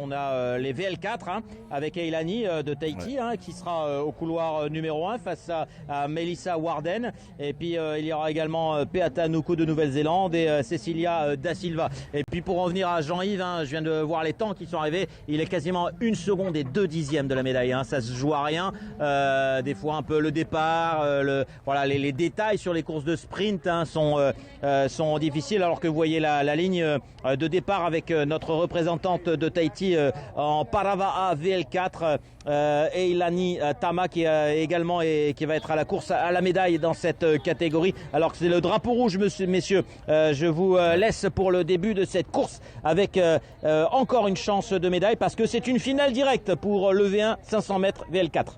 on a les VL4 avec Eilani de Tahiti qui sera au couloir numéro 1 face à Melissa Warden. Et puis il y aura également Peata Nuku de Nouvelle-Zélande et Cecilia Da Silva. Et puis pour en venir à Jean-Yves, je viens de voir les temps qui sont arrivés. Il est quasiment 1 seconde et 2 dixièmes de la médaille. Ça se joue à rien. Des fois un peu le départ, les détails sur les courses de sprint sont difficiles, alors que vous voyez la ligne de départ avec notre représentante de Tahiti en Paravaa VL4, Eilani Tama qui également qui va être à la course à la médaille dans cette catégorie, alors que c'est le drapeau rouge, messieurs. Je vous laisse pour le début de cette course avec encore une chance de médaille, parce que c'est une finale directe pour le V1 500 mètres VL4.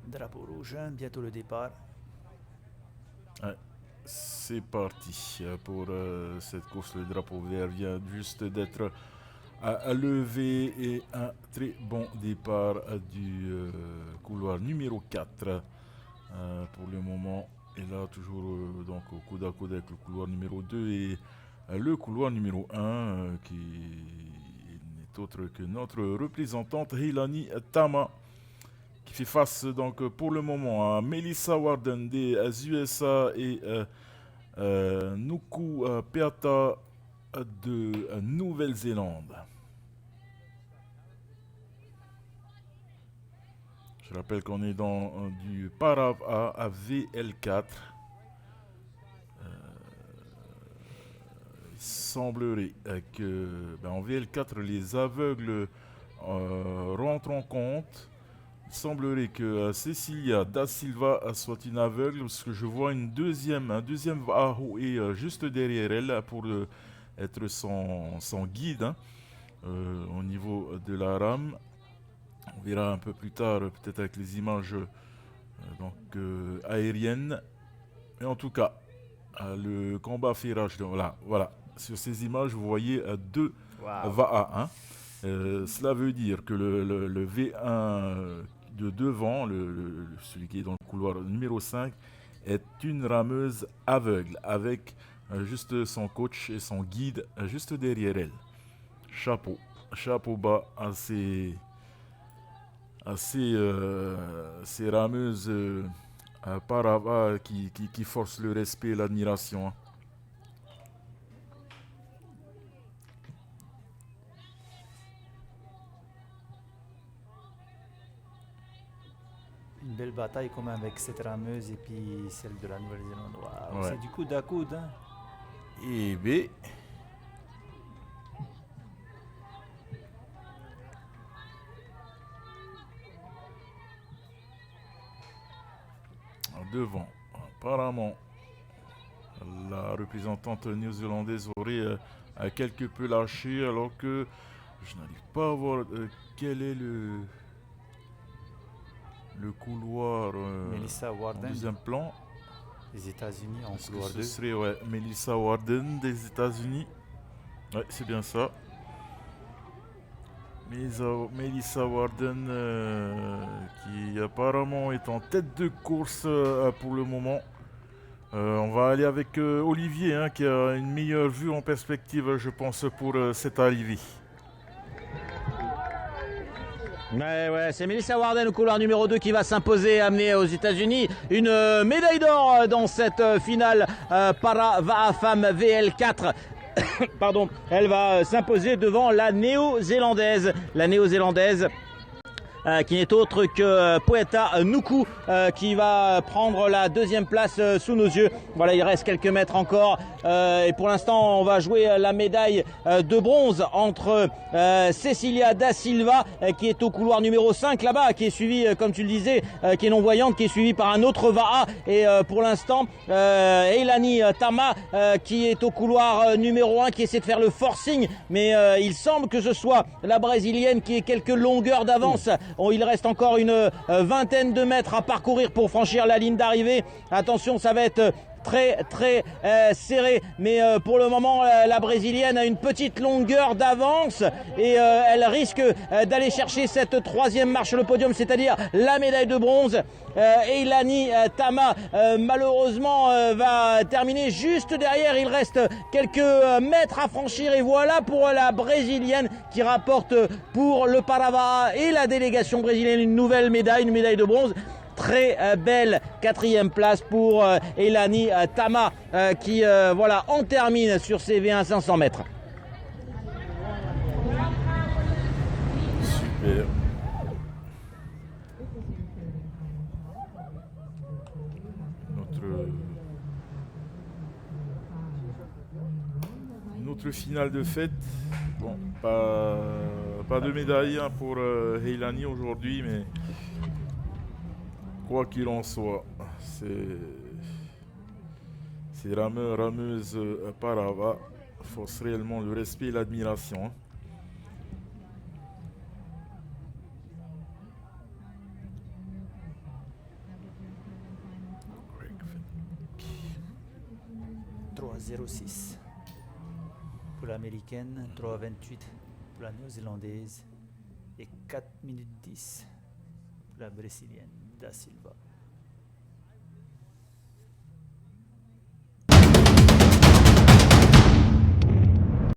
Drapeau rouge, bientôt le départ. Ouais, c'est parti pour cette course. Le drapeau vert vient juste d'être levé et un très bon départ du couloir numéro 4 pour le moment. Et là toujours donc au coude à coude avec le couloir numéro 2 et le couloir numéro 1 qui n'est autre que notre représentante Eilani Tama, qui fait face donc pour le moment à Melissa Warden des USA et Nuku Peata de Nouvelle-Zélande. Je rappelle qu'on est dans du Paravaa à VL4. Il semblerait que en VL4 les aveugles rentrent en compte. Il semblerait que Cecilia Da Silva soit une aveugle, parce que je vois un deuxième Vaho et juste derrière elle pour être son guide au niveau de la rame. On verra un peu plus tard, peut-être avec les images aériennes. Mais en tout cas, le combat ferrage, voilà. Sur ces images, vous voyez deux Vaha. Cela veut dire que le V1 de devant, celui qui est dans le couloir numéro 5, est une rameuse aveugle, avec juste son coach et son guide juste derrière elle. Chapeau bas à ces rameuses Paravaa qui forcent le respect et l'admiration. Une belle bataille quand même avec cette rameuse et puis celle de la Nouvelle-Zélande. Wow, ouais. C'est du coude à coude. Et B. Devant, apparemment, la représentante néo-zélandaise aurait quelque peu lâché, alors que je n'arrive pas à voir quel est le couloir Melissa Warden, en deuxième plan. des États-Unis en Est-ce couloir que 2. ce serait Melissa Warden des États-Unis? Ouais, c'est bien ça. Melissa Warden qui apparemment est en tête de course pour le moment. On va aller avec Olivier qui a une meilleure vue en perspective, je pense, pour cette arrivée. Ouais, c'est Melissa Warden au couloir numéro 2 qui va s'imposer, amener aux États-Unis une médaille d'or dans cette finale Paravaa Femme VL4. Pardon, elle va s'imposer devant la néo-zélandaise. La néo-zélandaise qui n'est autre que Peata Nuku qui va prendre la deuxième place sous nos yeux. Voilà, il reste quelques mètres encore et pour l'instant on va jouer la médaille de bronze entre Cecilia Da Silva qui est au couloir numéro 5 là-bas, qui est suivie comme tu le disais, qui est non-voyante, qui est suivie par un autre Vaha, et pour l'instant Eilani Tama qui est au couloir numéro 1, qui essaie de faire le forcing, mais il semble que ce soit la brésilienne qui ait quelques longueurs d'avance. Il reste encore une vingtaine de mètres à parcourir pour franchir la ligne d'arrivée. Attention, ça va être très serré. Mais pour le moment, la Brésilienne a une petite longueur d'avance et elle risque d'aller chercher cette troisième marche sur le podium, c'est-à-dire la médaille de bronze. Eilani Tama malheureusement va terminer juste derrière. Il reste quelques mètres à franchir et voilà pour la Brésilienne qui rapporte pour le Parava'a et la délégation brésilienne une nouvelle médaille, une médaille de bronze. Très belle quatrième place pour Eilani Tama qui voilà, en termine sur ses V1 500 mètres. Super. Notre finale de fête. Bon, pas de médaille hein, pour Eilani aujourd'hui, mais quoi qu'il en soit, ces rameurs, rameuses Parava forcent réellement le respect et l'admiration. Hein. .3.06 pour l'américaine, 3.28 pour la néo-zélandaise et 4 minutes 10 pour la brésilienne Da Silva.